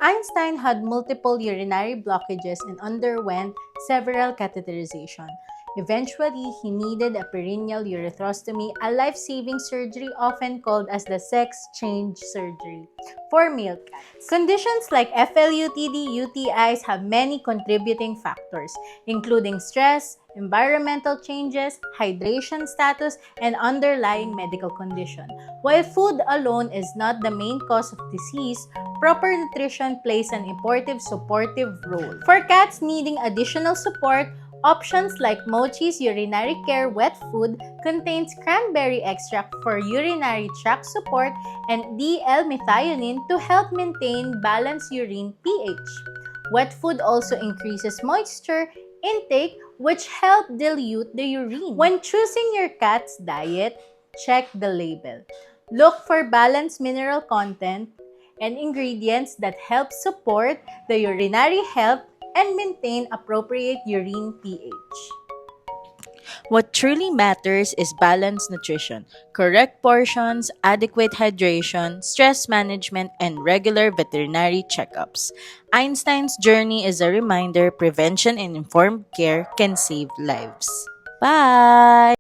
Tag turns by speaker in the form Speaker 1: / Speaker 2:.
Speaker 1: Einstein had multiple urinary blockages and underwent several catheterizations. Eventually, he needed a perineal urethrostomy, a life-saving surgery often called as the sex change surgery for male cats. Conditions like FLUTD, UTIs have many contributing factors, including stress, environmental changes, hydration status, and underlying medical condition. While food alone is not the main cause of disease, proper nutrition plays an important supportive role. For cats needing additional support, options like Mochi's Urinary Care Wet Food contains cranberry extract for urinary tract support and D-L-methionine to help maintain balanced urine pH. Wet food also increases moisture intake, which help dilute the urine. When choosing your cat's diet, check the label. Look for balanced mineral content and ingredients that help support the urinary health and maintain appropriate urine pH.
Speaker 2: What truly matters is balanced nutrition, correct portions, adequate hydration, stress management, and regular veterinary checkups. Einstein's journey is a reminder prevention and informed care can save lives. Bye!